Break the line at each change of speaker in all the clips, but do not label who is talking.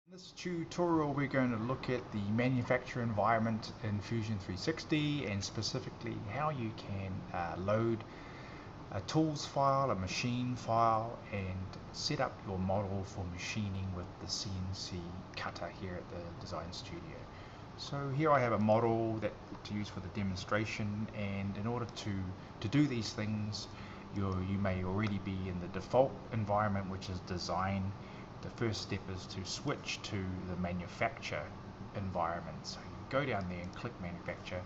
In this tutorial we're going to look at the manufacturer environment in Fusion 360 and specifically how you can load a tools file, a machine file, and set up your model for machining with the CNC cutter here at the design studio. So here I have a model that to use for the demonstration, and in order to do these things you may already be in the default environment, which is design. The first step is to switch to the manufacture environment. So you go down there and click manufacture,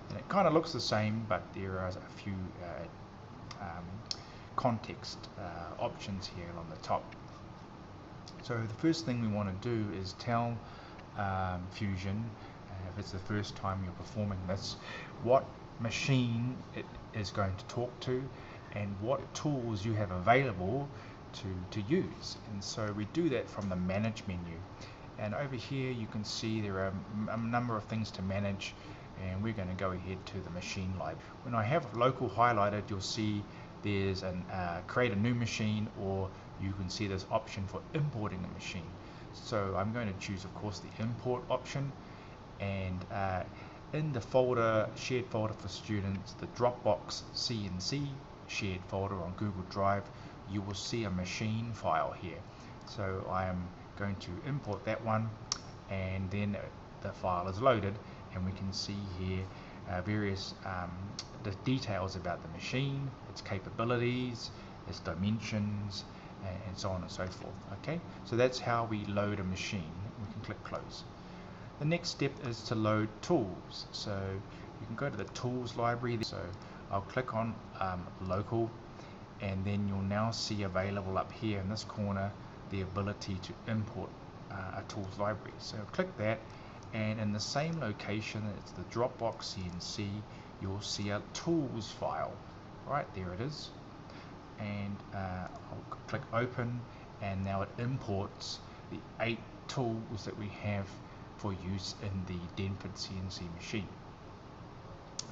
and it kind of looks the same, but there are a few context options here on the top. So the first thing we want to do is tell Fusion, if it's the first time you're performing this, what machine it is going to talk to and what tools you have available to use. And so we do that from the manage menu, and over here you can see there are a number of things to manage, and we're going to go ahead to the machine library. When I have local highlighted, you'll see there's an create a new machine, or you can see this option for importing a machine. So I'm going to choose, of course, the import option, and in the folder, shared folder for students, the Dropbox CNC shared folder on Google Drive, you will see a machine file here. So I am going to import that one, and then the file is loaded, and we can see here various the details about the machine, its capabilities, its dimensions, and so on and so forth. Okay, so that's how we load a machine. We can click close. The next step is to load tools. So you can go to the tools library. So I'll click on local, and then you'll now see available up here in this corner the ability to import a tools library. So click that, and in the same location, it's the Dropbox CNC, you'll see a tools file. Right there it is, and I'll click open, and now it imports the 8 tools that we have for use in the Denford CNC machine.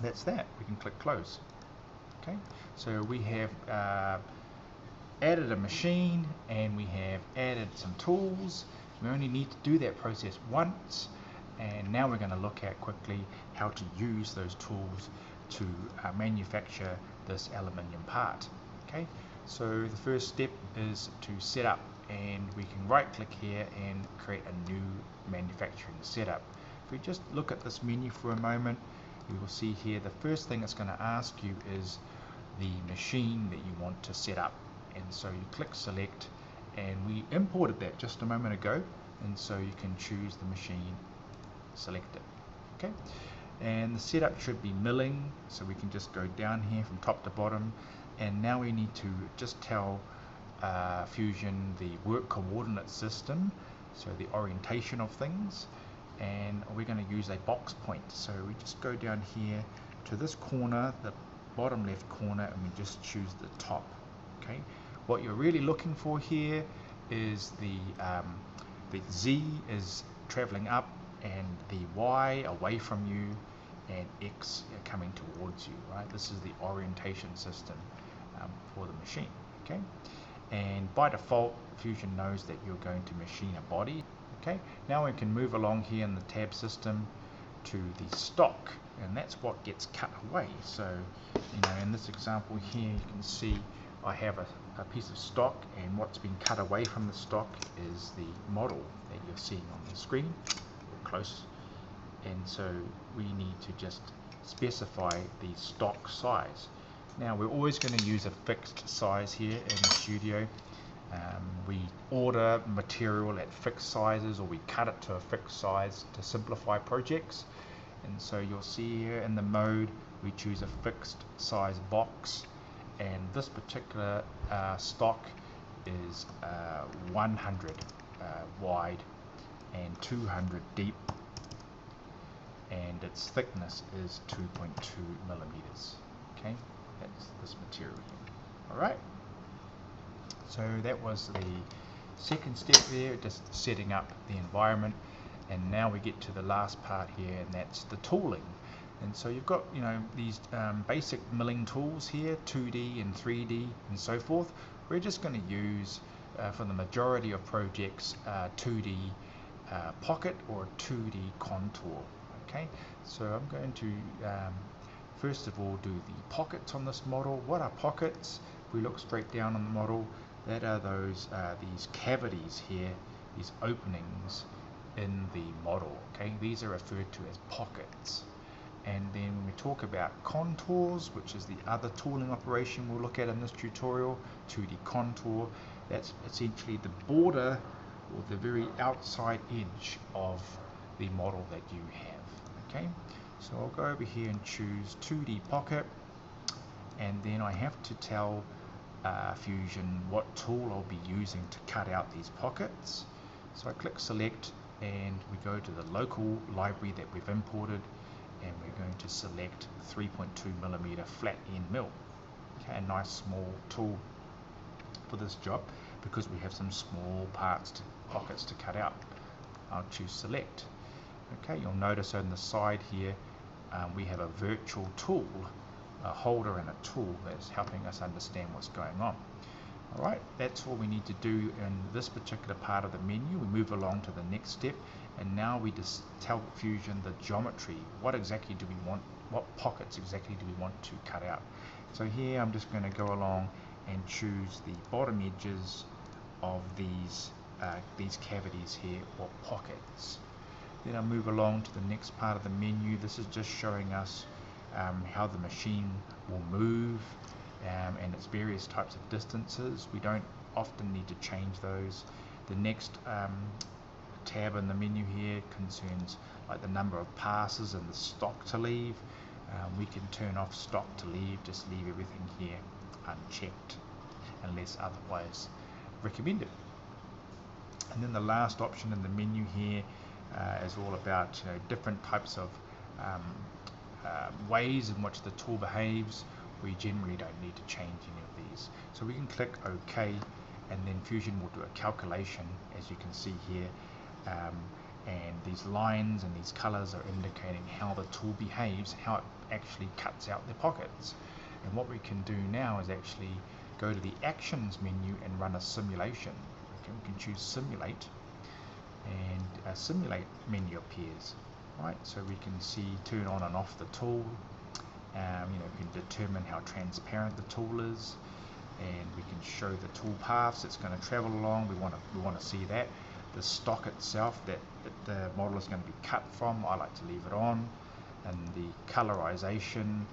That's that. We can click close. Okay, so we have added a machine, and we have added some tools. We only need to do that process once, and now we're going to look at quickly how to use those tools to manufacture this aluminium part. Okay, so the first step is to set up, and we can right click here and create a new manufacturing setup. If we just look at this menu for a moment, you will see here the first thing it's going to ask you is the machine that you want to set up, and so you click select, and we imported that just a moment ago, and so you can choose the machine, select it. Okay, and the setup should be milling, so we can just go down here from top to bottom, and now we need to just tell Fusion the work coordinate system, so the orientation of things, and we're going to use a box point. So we just go down here to this corner, the bottom left corner, and we just choose the top. Okay, what you're really looking for here is the Z is traveling up, and the Y away from you, and X coming towards you. Right, this is the orientation system for the machine. Okay, and by default Fusion knows that you're going to machine a body. Okay, now we can move along here in the tab system to the stock, and that's what gets cut away. So in this example here, you can see I have a piece of stock, and what's been cut away from the stock is the model that you're seeing on the screen. Close, and so we need to just specify the stock size. Now we're always going to use a fixed size here in the studio. We order material at fixed sizes, or we cut it to a fixed size to simplify projects. And so you'll see here in the mode we choose a fixed size box, and this particular stock is 100 wide and 200 deep, and its thickness is 2.2 millimeters. Okay, that's this material here. Alright, so that was the second step there, just setting up the environment, and now we get to the last part here, and that's the tooling. And so you've got these basic milling tools here, 2D and 3D and so forth. We're just going to use for the majority of projects 2D pocket or a 2D contour. Okay, so I'm going to first of all do the pockets on this model. What are pockets? If we look straight down on the model, that are these cavities here, these openings in the model. Okay, these are referred to as pockets. And then when we talk about contours, which is the other tooling operation we'll look at in this tutorial, 2D contour, that's essentially the border or the very outside edge of the model that you have. Okay, so I'll go over here and choose 2D pocket, and then I have to tell Fusion what tool I'll be using to cut out these pockets. So I click select, and we go to the local library that we've imported, and we're going to select 3.2mm flat end mill. Okay, a nice small tool for this job because we have some small pockets to cut out. I'll choose select. Okay, you'll notice on the side here we have a virtual tool, a holder and a tool that's helping us understand what's going on. Alright, that's all we need to do in this particular part of the menu. We move along to the next step, and now we just tell Fusion the geometry. What exactly do we want, what pockets exactly do we want to cut out? So here I'm just going to go along and choose the bottom edges of these cavities here, or pockets. Then I'll move along to the next part of the menu. This is just showing us how the machine will move and its various types of distances. We don't often need to change those. The next tab in the menu here concerns like the number of passes and the stock to leave. We can turn off stock to leave, just leave everything here unchecked unless otherwise recommended. And then the last option in the menu here is all about different types of ways in which the tool behaves. We generally don't need to change any of these. So we can click OK, and then Fusion will do a calculation, as you can see here, and these lines and these colors are indicating how the tool behaves, how it actually cuts out the pockets. And what we can do now is actually go to the Actions menu and run a simulation. Okay, we can choose Simulate, and a Simulate menu appears. Right, so we can see turn on and off the tool. We can determine how transparent the tool is, and we can show the tool paths it's going to travel along. We want to see that. The stock itself that the model is going to be cut from, I like to leave it on, and the colorization,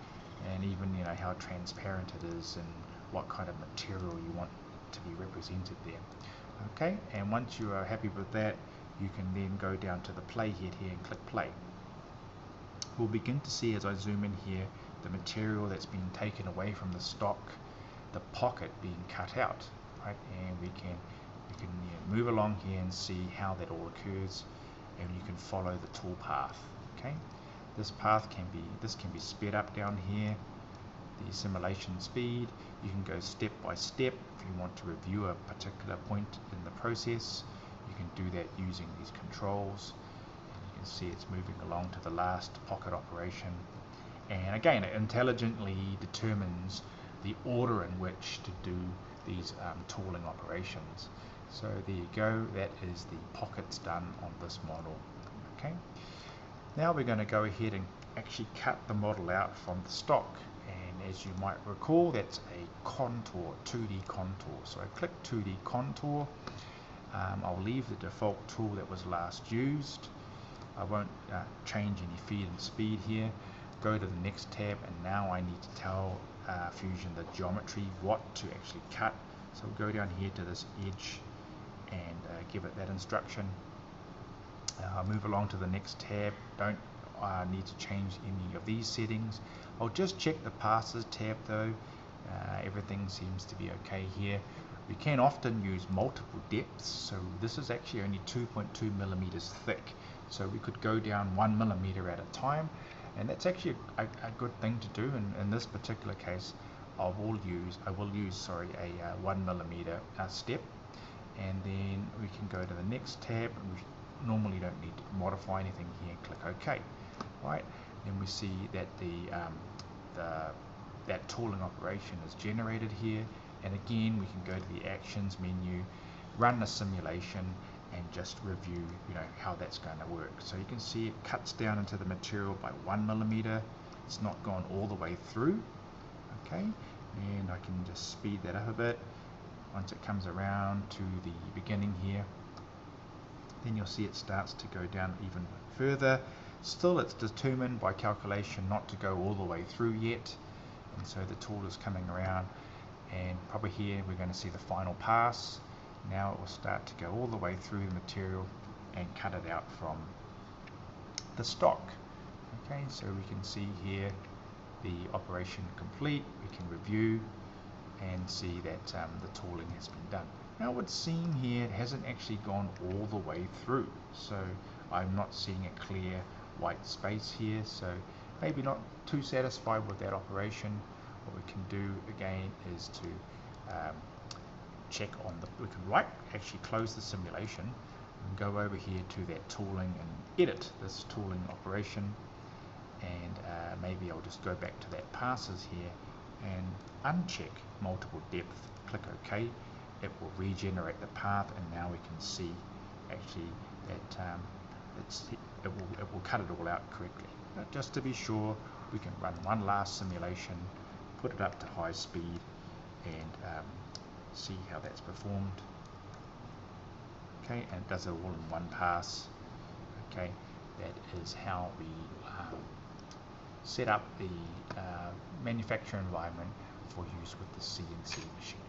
and even how transparent it is and what kind of material you want to be represented there. Okay, and once you are happy with that, you can then go down to the playhead here and click play. We'll begin to see, as I zoom in here, the material that's been taken away from the stock, the pocket being cut out, right? And we can move along here and see how that all occurs, and you can follow the tool path. Okay, this can be sped up down here, the simulation speed. You can go step by step if you want to review a particular point in the process. You can do that using these controls. You can see it's moving along to the last pocket operation, and again it intelligently determines the order in which to do these tooling operations. So there you go, that is the pockets done on this model. Okay, now we're going to go ahead and actually cut the model out from the stock, and as you might recall, that's a contour, 2D contour. So I click 2D contour. I'll leave the default tool that was last used. I won't change any feed and speed here. Go to the next tab, and now I need to tell Fusion the geometry, what to actually cut. So we'll go down here to this edge and give it that instruction. I'll move along to the next tab. Don't need to change any of these settings. I'll just check the passes tab though. Everything seems to be okay here. We can often use multiple depths, so this is actually only 2.2mm thick, so we could go down 1mm at a time, and that's actually a good thing to do. In this particular case, I will use a 1mm step, and then we can go to the next tab. We normally don't need to modify anything here. Click OK. Right, then we see that that tooling operation is generated here, and again we can go to the Actions menu, run a simulation, and just review, how that's going to work. So you can see it cuts down into the material by 1 millimeter. It's not gone all the way through. Okay, and I can just speed that up a bit. Once it comes around to the beginning here, then you'll see it starts to go down even further. Still, it's determined by calculation not to go all the way through yet, and so the tool is coming around, and probably here we're going to see the final pass. Now it will start to go all the way through the material and cut it out from the stock. Okay, so we can see here the operation complete. We can review and see that the tooling has been done. Now what's seen here, it hasn't actually gone all the way through, so I'm not seeing a clear white space here, so maybe not too satisfied with that operation. What we can do again is to check on we can actually close the simulation and go over here to that tooling and edit this tooling operation, and maybe I'll just go back to that passes here and uncheck multiple depth, click OK. It will regenerate the path, and now we can see actually that it will cut it all out correctly. But just to be sure, we can run one last simulation, put it up to high speed, and see how that's performed. Okay, and it does it all in one pass. Okay, that is how we set up the manufacturer environment for use with the CNC machine.